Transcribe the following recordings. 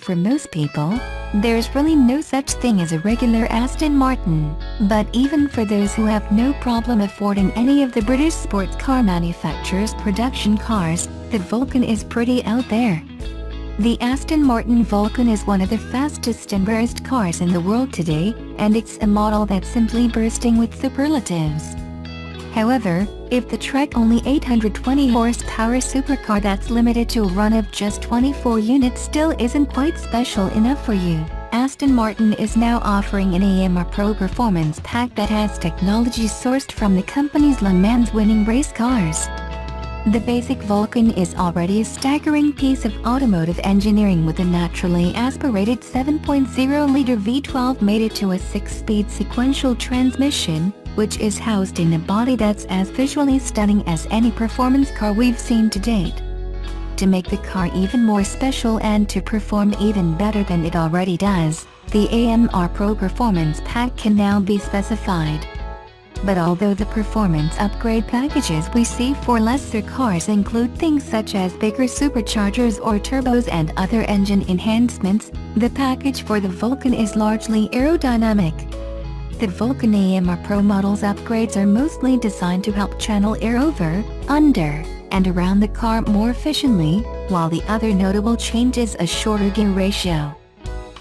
for most people, there's really no such thing as a regular Aston Martin. But even for those who have no problem affording any of the British sports car manufacturers' production cars, the Vulcan is pretty out there. The Aston Martin Vulcan is one of the fastest and rarest cars in the world today, and it's a model that's simply bursting with superlatives. However, if the Trek-only 820 horsepower supercar that's limited to a run of just 24 units still isn't quite special enough for you, Aston Martin is now offering an AMR Pro performance pack that has technology sourced from the company's Le Mans winning race cars. The basic Vulcan is already a staggering piece of automotive engineering with a naturally aspirated 7.0-liter V12 mated to a 6-speed sequential transmission, which is housed in a body that's as visually stunning as any performance car we've seen to date. To make the car even more special and to perform even better than it already does, the AMR Pro Performance Pack can now be specified. But although the performance upgrade packages we see for lesser cars include things such as bigger superchargers or turbos and other engine enhancements, the package for the Vulcan is largely aerodynamic. The Vulcan AMR Pro model's upgrades are mostly designed to help channel air over, under, and around the car more efficiently, while the other notable change is a shorter gear ratio.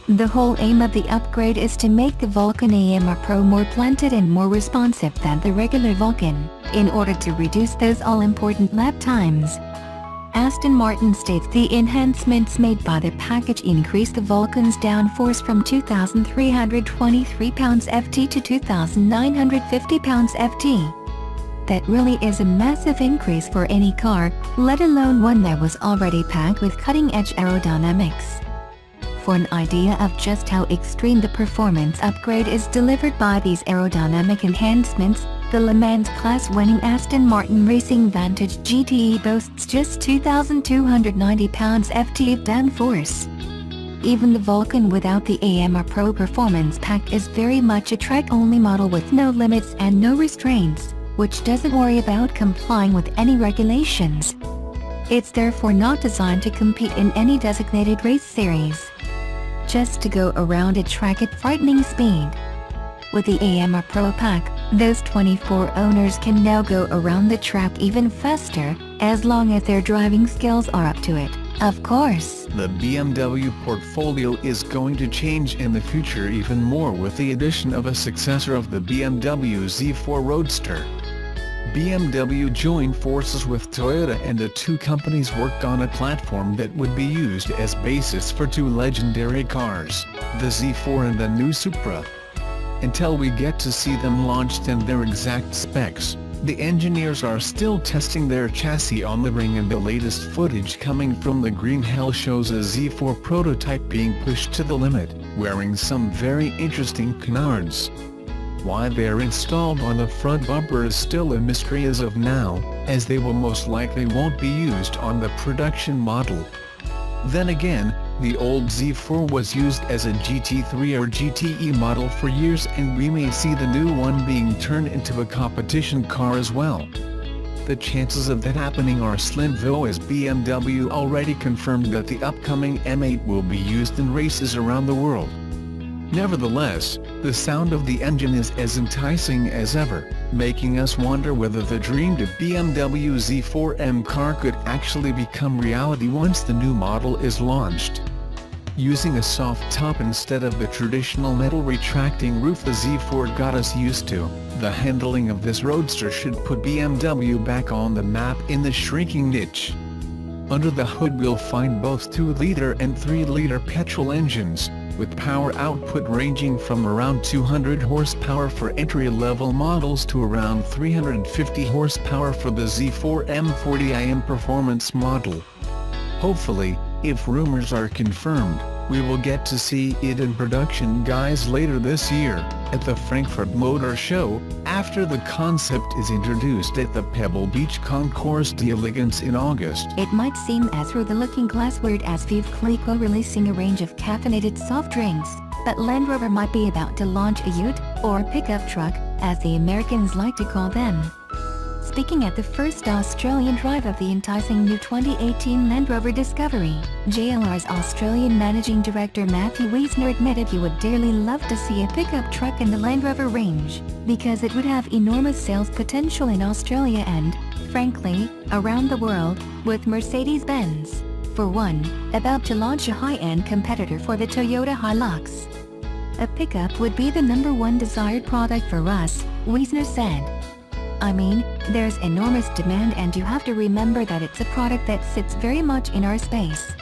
The whole aim of the upgrade is to make the Vulcan AMR Pro more planted and more responsive than the regular Vulcan, in order to reduce those all-important lap times. Aston Martin states the enhancements made by the package increase the Vulcan's downforce from 2,323 pounds-ft to 2,950 pounds-ft. That really is a massive increase for any car, let alone one that was already packed with cutting-edge aerodynamics. For an idea of just how extreme the performance upgrade is delivered by these aerodynamic enhancements, the Le Mans class-winning Aston Martin Racing Vantage GTE boasts just 2,290 pounds-ft of downforce. Even the Vulcan without the AMR Pro Performance Pack is very much a Trek-only model with no limits and no restraints, which doesn't worry about complying with any regulations. It's therefore not designed to compete in any designated race series, just to go around a track at frightening speed. With the AMR Pro Pack, those 24 owners can now go around the track even faster, as long as their driving skills are up to it, of course. The BMW portfolio is going to change in the future even more with the addition of a successor of the BMW Z4 Roadster. BMW joined forces with Toyota, and the two companies worked on a platform that would be used as basis for two legendary cars, the Z4 and the new Supra. Until we get to see them launched and their exact specs, the engineers are still testing their chassis on the ring, and the latest footage coming from the Green Hell shows a Z4 prototype being pushed to the limit, wearing some very interesting canards. Why they're installed on the front bumper is still a mystery as of now, as they will most likely won't be used on the production model. Then again, the old Z4 was used as a GT3 or GTE model for years, and we may see the new one being turned into a competition car as well. The chances of that happening are slim, though, as BMW already confirmed that the upcoming M8 will be used in races around the world. Nevertheless, the sound of the engine is as enticing as ever, making us wonder whether the dreamed BMW Z4M car could actually become reality once the new model is launched. Using a soft top instead of the traditional metal retracting roof the Z4 got us used to, the handling of this roadster should put BMW back on the map in the shrinking niche. Under the hood we'll find both 2-liter and 3-liter petrol engines, with power output ranging from around 200 horsepower for entry-level models to around 350 horsepower for the Z4 M40i performance model. Hopefully, if rumors are confirmed, we will get to see it in production guys later this year, at the Frankfurt Motor Show, after the concept is introduced at the Pebble Beach Concours d'Elegance in August. It might seem as through-the-looking glass weird as Vive Clicquot releasing a range of caffeinated soft drinks, but Land Rover might be about to launch a ute, or pickup truck, as the Americans like to call them. Speaking at the first Australian drive of the enticing new 2018 Land Rover Discovery, JLR's Australian Managing Director Matthew Wiesner admitted he would dearly love to see a pickup truck in the Land Rover range, because it would have enormous sales potential in Australia and, frankly, around the world, with Mercedes-Benz, for one, about to launch a high-end competitor for the Toyota Hilux. A pickup would be the #1 desired product for us, Wiesner said. I mean, there's enormous demand, and you have to remember that it's a product that sits very much in our space.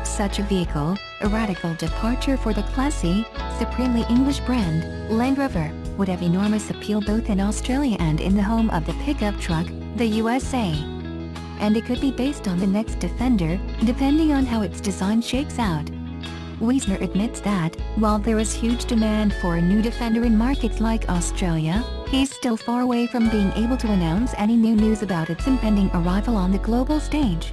Such a vehicle, a radical departure for the classy, supremely English brand, Land Rover, would have enormous appeal both in Australia and in the home of the pickup truck, the USA. And it could be based on the next Defender, depending on how its design shakes out. Wiesner admits that, while there is huge demand for a new Defender in markets like Australia, he's still far away from being able to announce any new news about its impending arrival on the global stage.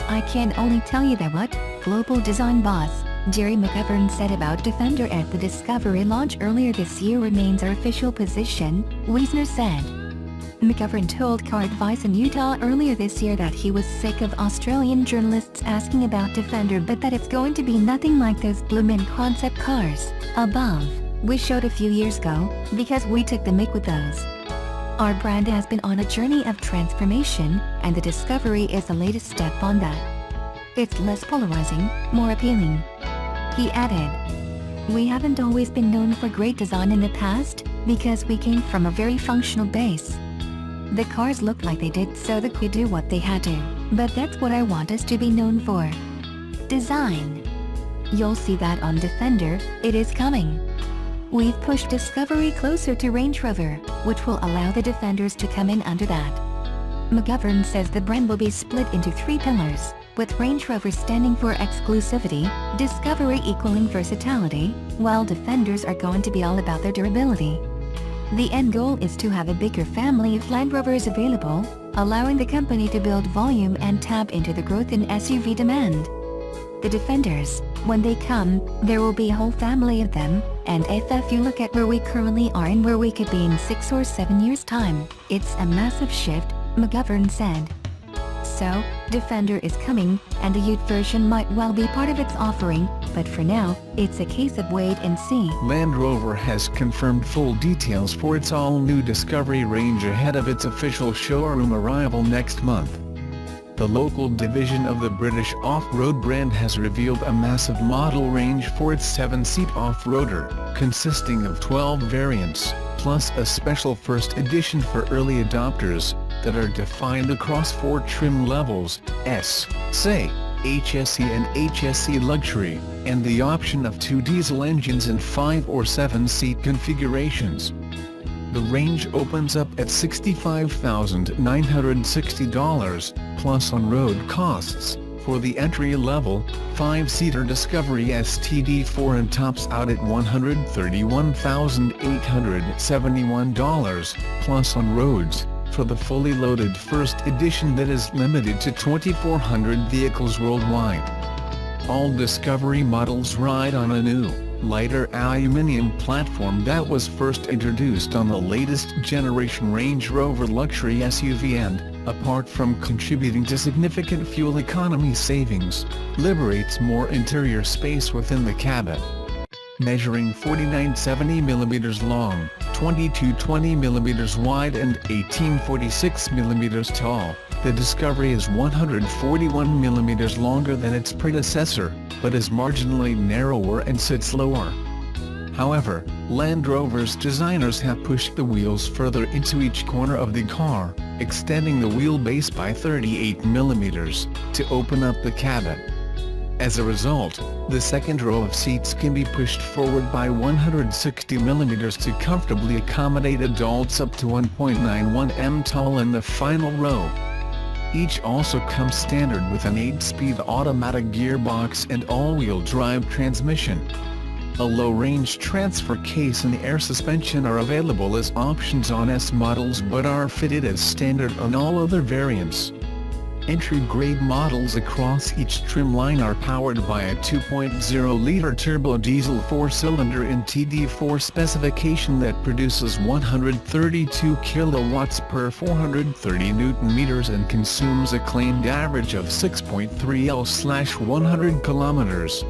I can only tell you that what global design boss Jerry McGovern said about Defender at the Discovery launch earlier this year remains our official position, Wiesner said. McGovern told Car Advice in Utah earlier this year that he was sick of Australian journalists asking about Defender, but that it's going to be nothing like those bloomin' concept cars above we showed a few years ago, because we took the mick with those. Our brand has been on a journey of transformation, and the Discovery is the latest step on that. It's less polarizing, more appealing. He added, we haven't always been known for great design in the past, because we came from a very functional base. The cars looked like they did so they could do what they had to, but that's what I want us to be known for. Design. You'll see that on Defender, it is coming. We've pushed Discovery closer to Range Rover, which will allow the Defenders to come in under that. McGovern says the brand will be split into 3 pillars, with Range Rover standing for exclusivity, Discovery equaling versatility, while Defenders are going to be all about their durability. The end goal is to have a bigger family of Land Rovers available, allowing the company to build volume and tap into the growth in SUV demand. The Defenders, when they come, there will be a whole family of them, and if you look at where we currently are and where we could be in 6 or 7 years' time, it's a massive shift, McGovern said. So, Defender is coming, and the Ute version might well be part of its offering, but for now, it's a case of wait and see. Land Rover has confirmed full details for its all-new Discovery range ahead of its official showroom arrival next month. The local division of the British off-road brand has revealed a massive model range for its 7-seat off-roader, consisting of 12 variants, plus a special first edition for early adopters, that are defined across 4 trim levels, S, say, HSE and HSE Luxury, and the option of 2 diesel engines in 5 or 7-seat configurations. The range opens up at $65,960, plus on-road costs, for the entry-level, 5-seater Discovery STD4 and tops out at $131,871, plus on roads, for the fully loaded first edition that is limited to 2,400 vehicles worldwide. All Discovery models ride on a new, lighter aluminium platform that was first introduced on the latest generation Range Rover luxury SUV and, apart from contributing to significant fuel economy savings, liberates more interior space within the cabin. Measuring 4970mm long, 2220mm wide and 1846mm tall, the Discovery is 141mm longer than its predecessor, but is marginally narrower and sits lower. However, Land Rover's designers have pushed the wheels further into each corner of the car, extending the wheelbase by 38mm, to open up the cabin. As a result, the second row of seats can be pushed forward by 160mm to comfortably accommodate adults up to 1.91 m tall in the final row. Each also comes standard with an 8-speed automatic gearbox and all-wheel drive transmission. A low-range transfer case and air suspension are available as options on S models but are fitted as standard on all other variants. Entry-grade models across each trim line are powered by a 2.0-liter turbo diesel 4-cylinder in TD4 specification that produces 132 kilowatts per 430 Nm and consumes a claimed average of 6.3 L/100 kilometers.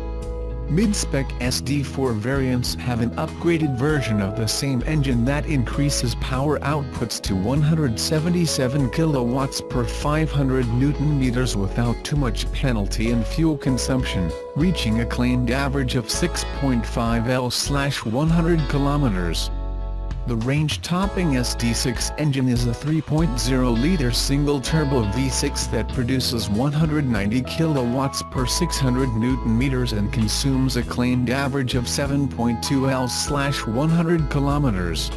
Mid-spec SD4 variants have an upgraded version of the same engine that increases power outputs to 177 kilowatts per 500 Nm without too much penalty in fuel consumption, reaching a claimed average of 6.5 L/100 kilometers. The range-topping SD6 engine is a 3.0-liter single-turbo V6 that produces 190 kilowatts per 600 Nm and consumes a claimed average of 7.2 L/100 kilometers.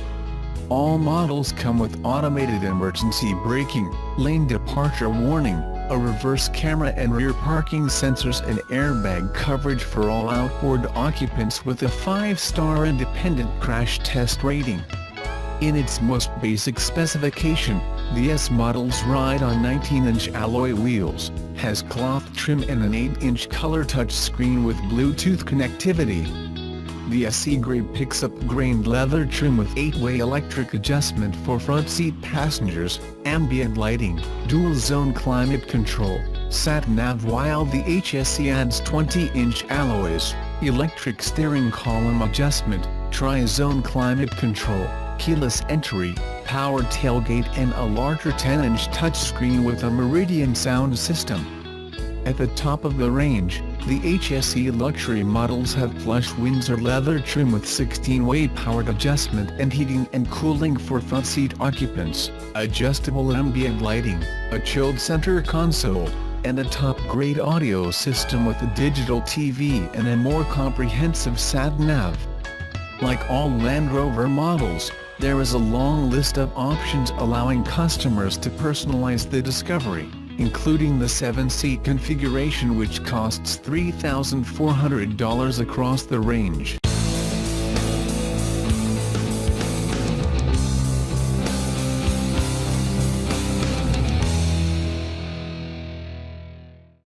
All models come with automated emergency braking, lane departure warning, a reverse camera and rear parking sensors and airbag coverage for all outboard occupants with a 5-star independent crash test rating. In its most basic specification, the S models ride on 19-inch alloy wheels, has cloth trim and an 8-inch color touchscreen with Bluetooth connectivity. The SE grade picks up grained leather trim with 8-way electric adjustment for front seat passengers, ambient lighting, dual-zone climate control, sat-nav, while the HSE adds 20-inch alloys, electric steering column adjustment, tri-zone climate control, keyless entry, power tailgate and a larger 10-inch touchscreen with a Meridian sound system. At the top of the range, the HSE luxury models have plush Windsor leather trim with 16-way powered adjustment and heating and cooling for front seat occupants, adjustable ambient lighting, a chilled center console, and a top-grade audio system with a digital TV and a more comprehensive sat-nav. Like all Land Rover models, there is a long list of options allowing customers to personalize the Discovery, including the 7-seat configuration which costs $3,400 across the range.